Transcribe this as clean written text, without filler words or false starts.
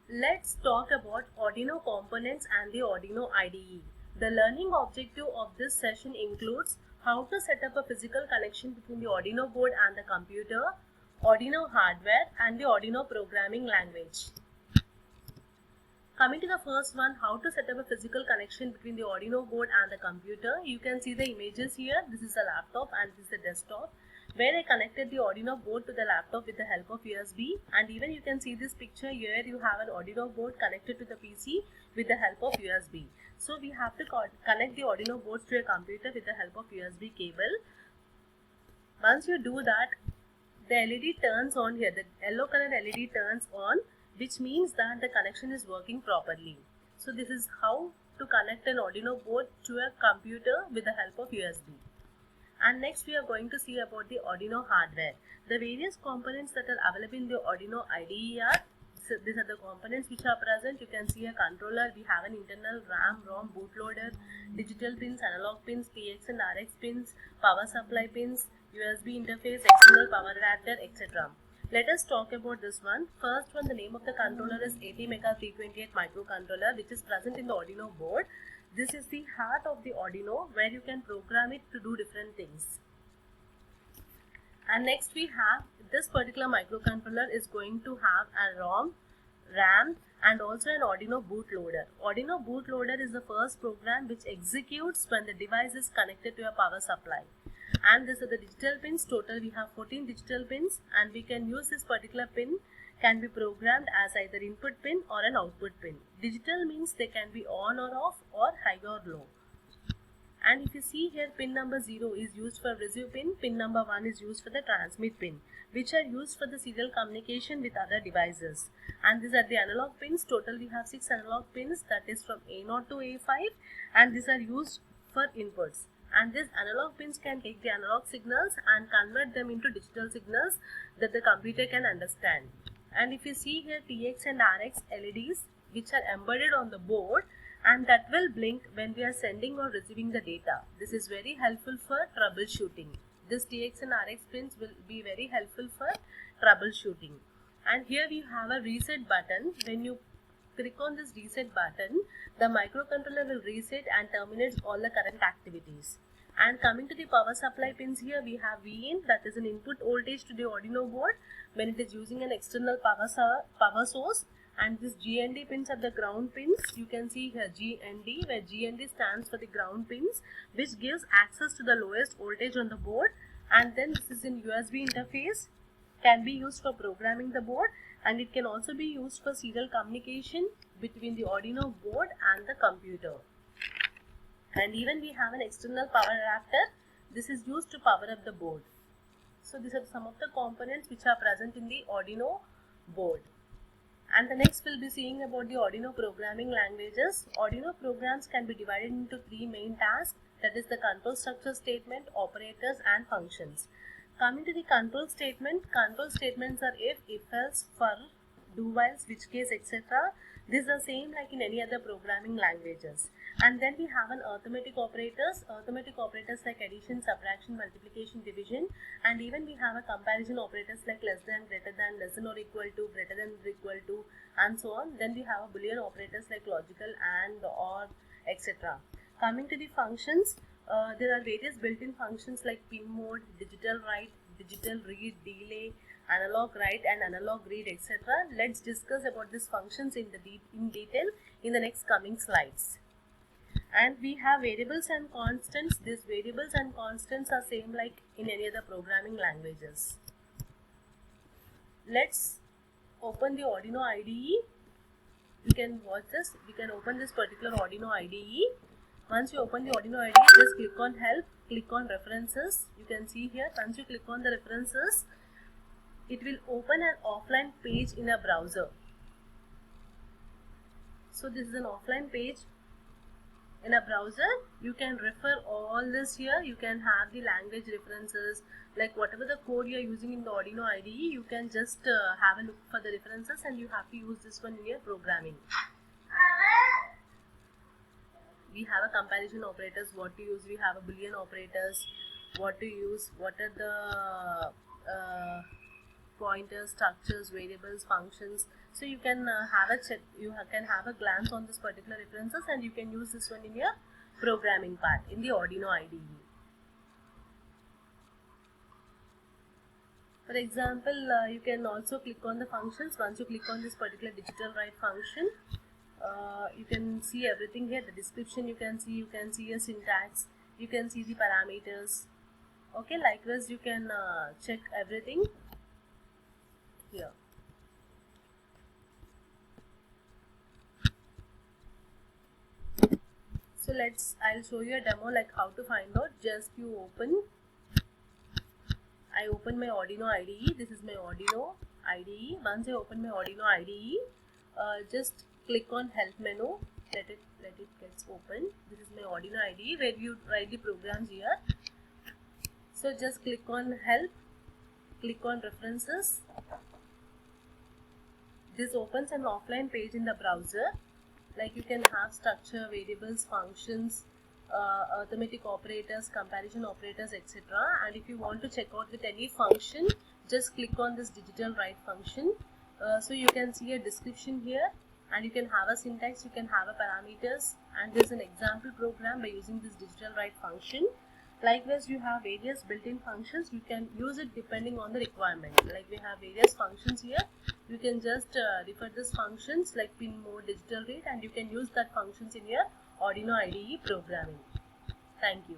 Let's talk about Arduino components and the Arduino IDE. The learning objective of this session includes how to set up a physical connection between the Arduino board and the computer, Arduino hardware, and the Arduino programming language. Coming to the first one, how to set up a physical connection between the Arduino board and the computer. You can see the images here. This is a laptop and this is the desktop, where I connected the Arduino board to the laptop with the help of USB, and even you can see this picture here. You have an Arduino board connected to the PC with the help of USB. So we have to connect the Arduino boards to a computer with the help of USB cable. Once you do that, the LED turns on here. The yellow color LED turns on, which means that the connection is working properly. So this is how to connect an Arduino board to a computer with the help of USB. And next we are going to see about the Arduino hardware. The various components that are available in the Arduino IDE are, so these are the components which are present. You can see a controller. We have an internal RAM, ROM, bootloader, digital pins, analog pins, TX and RX pins, power supply pins, USB interface, external power adapter, etc. Let us talk about this one. First one, the name of the controller is ATmega328 microcontroller, which is present in the Arduino board. This is the heart of the Arduino, where you can program it to do different things. And next we have, this particular microcontroller is going to have a ROM, RAM, and also an Arduino bootloader. Arduino bootloader is the first program which executes when the device is connected to a power supply. And these are the digital pins. Total we have 14 digital pins, and we can use this particular pin can be programmed as either input pin or an output pin. Digital means they can be on or off or high or low. And if you see here, pin number 0 is used for receive pin, pin number 1 is used for the transmit pin, which are used for the serial communication with other devices. And these are the analog pins. Total we have 6 analog pins, that is from A0 to A5, and these are used for inputs. And these analog pins can take the analog signals and convert them into digital signals that the computer can understand. And if you see here, TX and RX LEDs which are embedded on the board, and that will blink when we are sending or receiving the data. This is very helpful for troubleshooting. This TX and RX pins will be very helpful for troubleshooting. And here we have a reset button. When you click on this reset button, the microcontroller will reset and terminates all the current activities. And coming to the power supply pins, here we have VIN, that is an input voltage to the Arduino board when it is using an external power source. And this GND pins are the ground pins. You can see here GND, where GND stands for the ground pins, which gives access to the lowest voltage on the board. And then this is in USB interface, can be used for programming the board, and it can also be used for serial communication between the Arduino board and the computer. And even we have an external power adapter. This is used to power up the board. So these are some of the components which are present in the Arduino board. And the next we'll be seeing about the Arduino programming languages. Arduino programs can be divided into 3 main tasks, that is the control structure statement, operators, and functions. Coming to the control statements are if else, for, do while, switch case, etc. These are same like in any other programming languages. And then we have an arithmetic operators like addition, subtraction, multiplication, division, and even we have a comparison operators like less than, greater than, less than or equal to, greater than or equal to, and so on. Then we have a Boolean operators like logical, and, or, etc. Coming to the functions, there are various built-in functions like pin mode, digital write, digital read, delay, analog write and analog read, etc. Let's discuss about these functions in detail in the next coming slides. And we have variables and constants. These variables and constants are same like in any other programming languages. Let's open the Arduino IDE. You can watch this. We can open this particular Arduino IDE. Once you open the Arduino IDE, just click on help, click on references. You can see here, once you click on the references, it will open an offline page in a browser. So this is an offline page in a browser. You can refer all this here. You can have the language references, like whatever the code you are using in the Arduino IDE, you can just have a look for the references, and you have to use this one in your programming. We have a comparison operators, what to use. We have a Boolean operators, what to use, what are the pointers, structures, variables, functions. So you can have a check, can have a glance on this particular references, and you can use this one in your programming part in the Arduino IDE. For example, you can also click on the functions. Once you click on this particular digital write function, you can see everything here. The description you can see a syntax, you can see the parameters. Okay, likewise you can check everything here. So I'll show you a demo like how to find out. Just I open my Arduino IDE. This is my Arduino IDE. Once I open my Arduino IDE, just click on help menu. Let it gets open. This is my Arduino IDE where you write the programs here. So just click on help, click on references. This opens an offline page in the browser. Like you can have structure, variables, functions, arithmetic operators, comparison operators, etc. And if you want to check out with any function, just click on this digital write function. So you can see a description here, and you can have a syntax, you can have a parameters, and there's an example program by using this digital write function. Likewise, you have various built-in functions. You can use it depending on the requirement. Like we have various functions here. You can just refer these functions like pin mode, digital read, and you can use that functions in your Arduino IDE programming. Thank you.